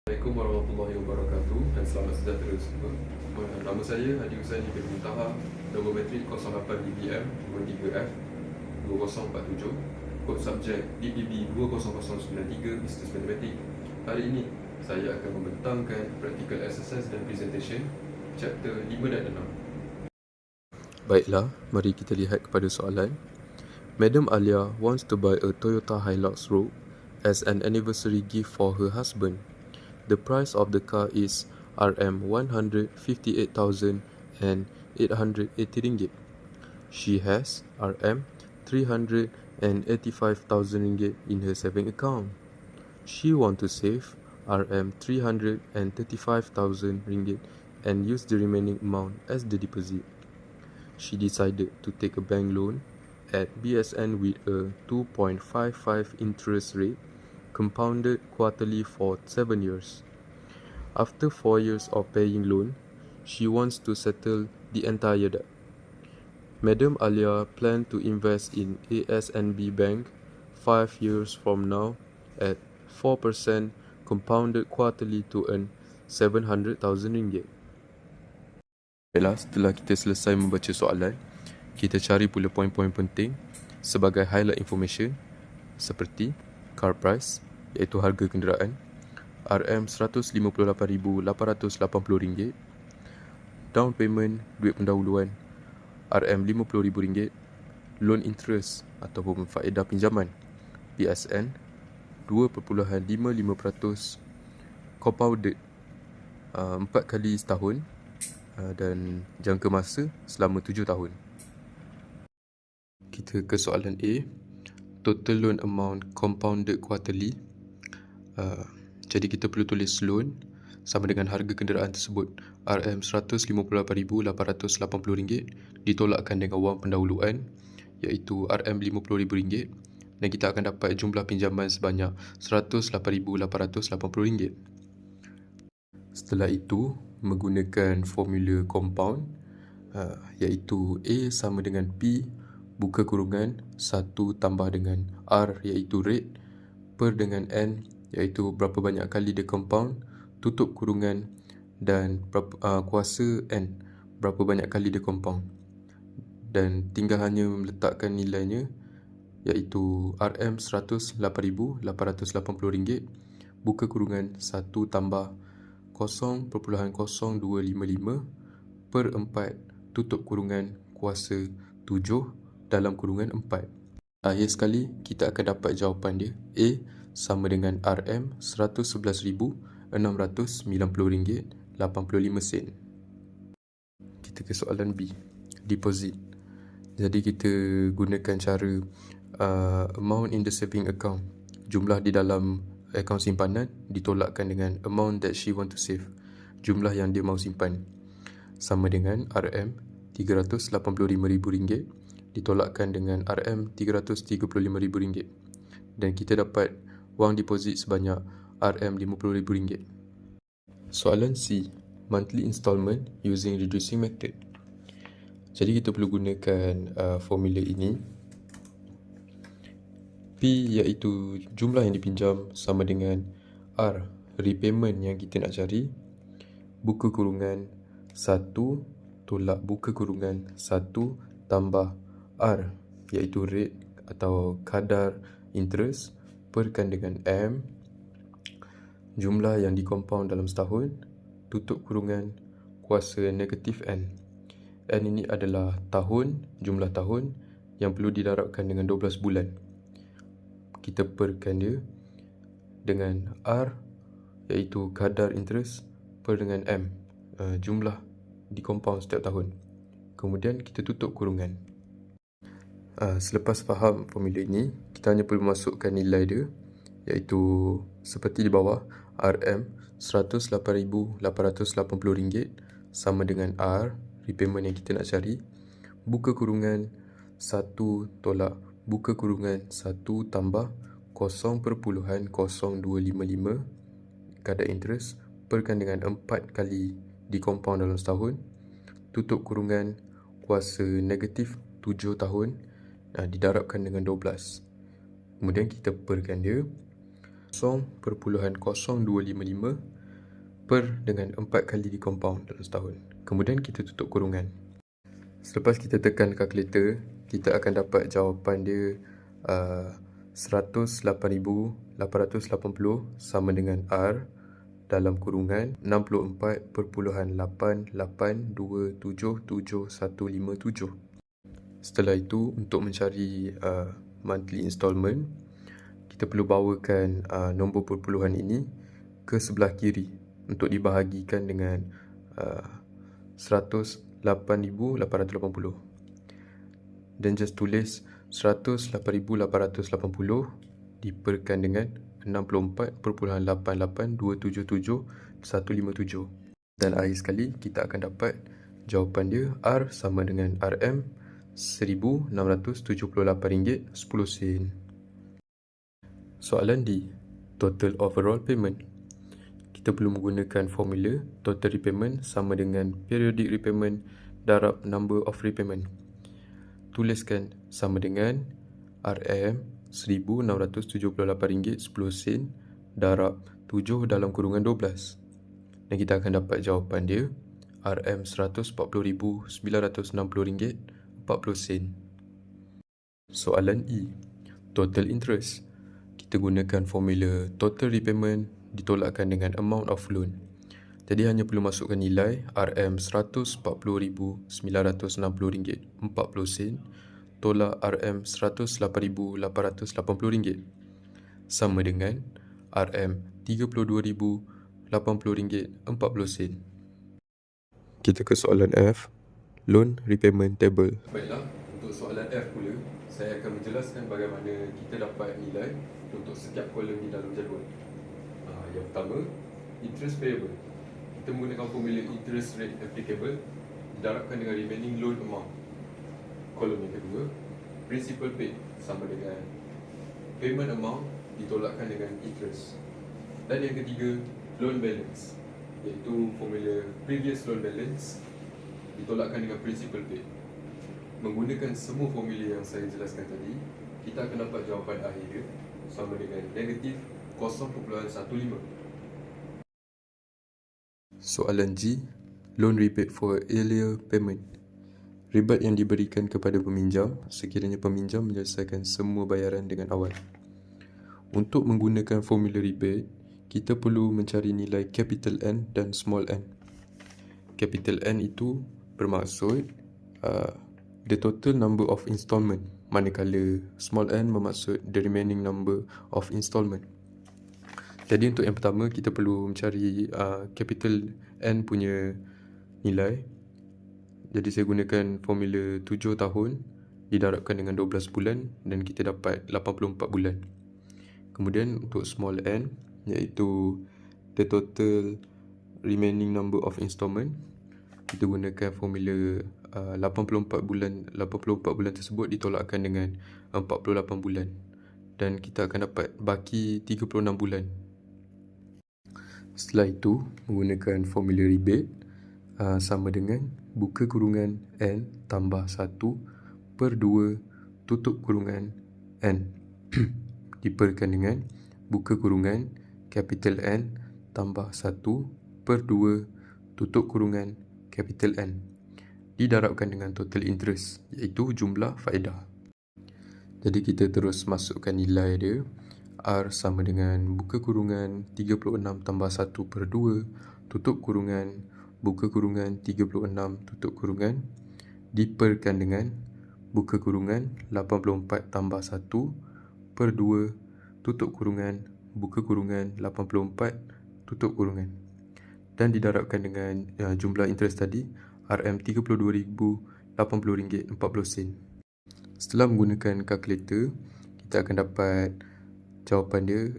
Assalamualaikum warahmatullahi wabarakatuh dan selamat sejahtera semua. Nama saya Hadi Husaini bin Muntaha, nombor matrik 08 BBM 23F 2047, kod subjek DPB 20093 Business Matematik. Hari ini saya akan membentangkan practical exercise dan presentation chapter 5 dan 6. Baiklah, mari kita lihat kepada soalan. Madam Alia wants to buy a Toyota Hilux Rogue as an anniversary gift for her husband. The price of the car is Rm158,880 ringgit. She has Rm385,000 ringgit in her saving account. She wants to save Rm335,000 ringgit and use the remaining amount as the deposit. She decided to take a bank loan at BSN with a 2.55 interest rate compounded quarterly for 7 years. After 4 years of paying loan, she wants to settle the entire debt. Madam Alia planned to invest in ASNB Bank 5 years from now at 4% compounded quarterly to earn 700,000 ringgit. Baiklah, setelah kita selesai membaca soalan, kita cari pula poin-poin penting sebagai highlight information seperti car price, iaitu harga kenderaan, Rm158,880 ringgit, down payment, duit pendahuluan, Rm50,000 ringgit, loan interest ataupun faedah pinjaman, BSN 2.55%, compounded 4 kali setahun dan jangka masa selama 7 tahun. Kita ke soalan A. Total loan amount compounded quarterly. Jadi kita perlu tulis loan sama dengan harga kenderaan tersebut Rm158,880 ditolakkan dengan wang pendahuluan iaitu Rm50,000 dan kita akan dapat jumlah pinjaman sebanyak Rm108,880. Setelah itu, menggunakan formula compound iaitu A sama dengan P buka kurungan 1 tambah dengan R iaitu rate per dengan N iaitu berapa banyak kali dia compound, tutup kurungan, dan kuasa N berapa banyak kali dia compound. Dan tinggal hanya meletakkan nilainya iaitu Rm108,880 buka kurungan 1 tambah 0.0255 per 4 tutup kurungan kuasa 7 dalam kurungan 4. Akhir sekali, kita akan dapat jawapan dia. A sama dengan Rm111,690,85. Kita ke soalan B, deposit. Jadi kita gunakan cara amount in the saving account, jumlah di dalam akaun simpanan ditolakkan dengan amount that she want to save, jumlah yang dia mahu simpan, sama dengan Rm385,000 ditolakkan dengan Rm335,000 dan kita dapat wang deposit sebanyak Rm50,000. Soalan C, monthly installment using reducing method. Jadi kita perlu gunakan formula ini. P iaitu jumlah yang dipinjam sama dengan R, repayment yang kita nak cari, buka kurungan 1 tolak buka kurungan 1 tambah R iaitu rate atau kadar interest perkan dengan M, jumlah yang dikompaund dalam setahun, tutup kurungan kuasa negatif N. N ini adalah tahun, jumlah tahun yang perlu didarabkan dengan 12 bulan. Kita perkan dia dengan R iaitu kadar interest per dengan M, jumlah dikompaund setiap tahun. Kemudian kita tutup kurungan. Selepas faham formula ini, kita hanya perlu masukkan nilai dia iaitu seperti di bawah, Rm108,880 sama dengan R, repayment yang kita nak cari, buka kurungan 1 tolak buka kurungan 1 tambah 0.0255 kadar interest perkan dengan 4 kali dikompaund dalam setahun, tutup kurungan kuasa negatif 7 tahun didarabkan dengan 12. Kemudian kita perkan dia 0.0255 per dengan 4 kali dikompaun dalam setahun. Kemudian kita tutup kurungan. Selepas kita tekan kalkulator, kita akan dapat jawapan dia 108,880 sama dengan R dalam kurungan 64.88277157. Setelah itu, untuk mencari monthly installment, kita perlu bawakan nombor perpuluhan ini ke sebelah kiri untuk dibahagikan dengan 108,880, dan just tulis 108,880 diperkan dengan 64.88277157. Dan akhir sekali kita akan dapat jawapan dia R sama dengan RM RM1,678.10. Soalan D, total overall payment. Kita perlu menggunakan formula total repayment sama dengan periodic repayment darab number of repayment. Tuliskan sama dengan RM RM1,678.10 darab 7 dalam kurungan 12. Dan kita akan dapat jawapan dia RM RM140,960.40. Soalan E, total interest. Kita gunakan formula total repayment ditolakkan dengan amount of loan. Jadi hanya perlu masukkan nilai RM RM140,960.40 tolak RM RM108,880 sama dengan RM RM32,080.40. Kita ke soalan F, loan repayment table. Baiklah, untuk soalan F pula, saya akan menjelaskan bagaimana kita dapat nilai untuk setiap kolom di dalam jadual. Yang pertama, interest payable. Kita menggunakan formula interest rate applicable didarabkan dengan remaining loan amount. Kolom yang kedua, principal paid sama dengan payment amount ditolakkan dengan interest. Dan yang ketiga, loan balance, iaitu formula previous loan balance ditolakkan dengan principal paid. Menggunakan semua formula yang saya jelaskan tadi, kita akan dapat jawapan akhir dia sama dengan negatif 0.15. Soalan G, loan rebate for earlier payment. Rebate yang diberikan kepada peminjam sekiranya peminjam menyelesaikan semua bayaran dengan awal. Untuk menggunakan formula rebate, kita perlu mencari nilai capital N dan small n. Capital N itu bermaksud the total number of installment, manakala small n bermaksud the remaining number of installment. Jadi untuk yang pertama, kita perlu mencari capital N punya nilai. Jadi saya gunakan formula 7 tahun didarabkan dengan 12 bulan dan kita dapat 84 bulan. Kemudian untuk small n, iaitu the total remaining number of installment, kita gunakan formula 84 bulan tersebut ditolakkan dengan 48 bulan dan kita akan dapat baki 36 bulan. Setelah itu, menggunakan formula rebate sama dengan buka kurungan N tambah 1 per 2 tutup kurungan N diperkan dengan buka kurungan capital N tambah 1 per 2 tutup kurungan capital N didarabkan dengan total interest, iaitu jumlah faedah. Jadi kita terus masukkan nilai dia. R sama dengan buka kurungan 36 tambah 1 per 2 tutup kurungan buka kurungan 36 tutup kurungan diperkan dengan buka kurungan 84 tambah 1 per 2 tutup kurungan buka kurungan 84 tutup kurungan dan didarabkan dengan jumlah interest tadi RM32,080.40. Setelah menggunakan kalkulator, kita akan dapat jawapan dia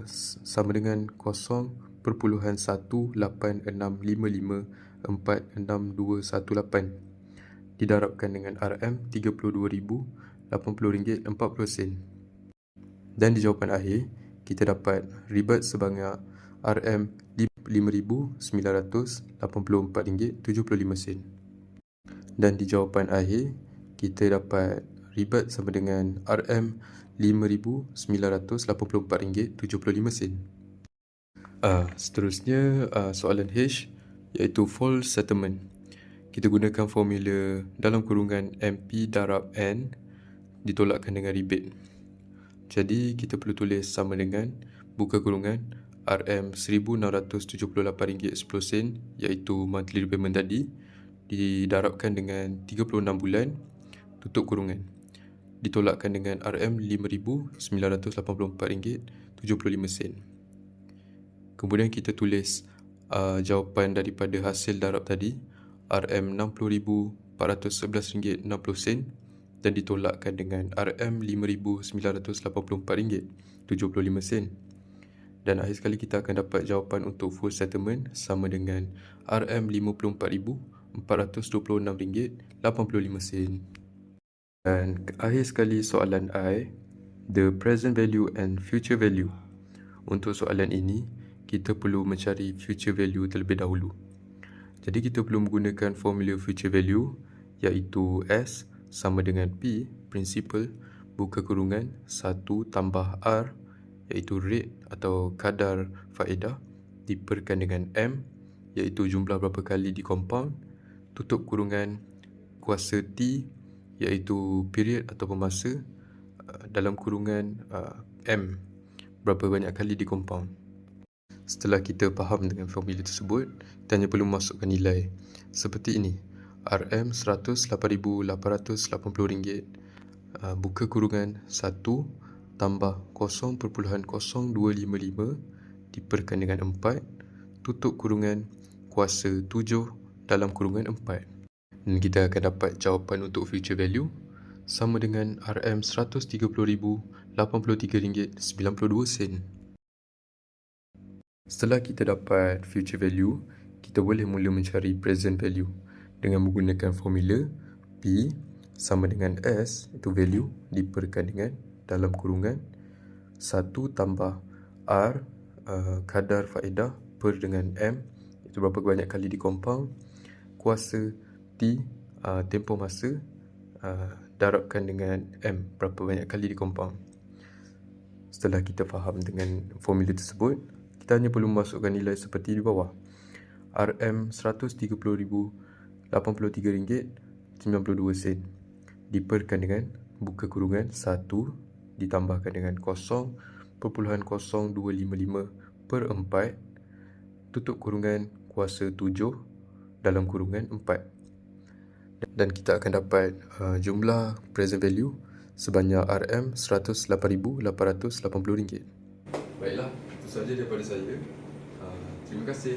sama dengan 0.18655462218 didarabkan dengan RM32,080.40. Dan di jawapan akhir, kita dapat rebate sebanyak RM5,984.75. Dan di jawapan akhir, kita dapat rebate sama dengan RM5,984.75. Seterusnya, soalan H iaitu full settlement. Kita gunakan formula dalam kurungan MP darab N ditolakkan dengan rebate. Jadi kita perlu tulis sama dengan buka kurungan RM RM1,678.10 iaitu monthly repayment tadi didarabkan dengan 36 bulan tutup kurungan ditolakkan dengan RM RM5,984.75. Kemudian kita tulis jawapan daripada hasil darab tadi RM60,411.60 dan ditolakkan dengan RM5,984.75. Dan akhir sekali kita akan dapat jawapan untuk full settlement sama dengan RM54,426.85. Dan akhir sekali soalan I, the present value and future value. Untuk soalan ini, kita perlu mencari future value terlebih dahulu. Jadi kita perlu menggunakan formula future value iaitu S sama dengan P, principal, buka kurungan 1 tambah R iaitu rate atau kadar faedah diperkan dengan M iaitu jumlah berapa kali di compound, tutup kurungan kuasa T iaitu period ataupun masa dalam kurungan M berapa banyak kali di compound. Setelah kita faham dengan formula tersebut, kita hanya perlu masukkan nilai seperti ini. RM RM108,880, buka kurungan 1 tambah 0.0255 diperkan dengan 4, tutup kurungan kuasa 7 dalam kurungan 4. Dan kita akan dapat jawapan untuk future value sama dengan RM RM130,083.92. Setelah kita dapat future value, kita boleh mula mencari present value dengan menggunakan formula P sama dengan S, itu value, diperkan dengan dalam kurungan 1 tambah R, kadar faedah, per dengan M, itu berapa banyak kali di compound, kuasa T, tempoh masa, darabkan dengan M, berapa banyak kali di compound. Setelah kita faham dengan formula tersebut, kita hanya perlu memasukkan nilai seperti di bawah. RM RM130,083.92 diperkan dengan buka kurungan 1 ditambahkan dengan 0.0255 per 4 tutup kurungan kuasa 7 dalam kurungan 4. Dan kita akan dapat jumlah present value sebanyak RM RM108,880. Baiklah, itu sahaja daripada saya. Terima kasih.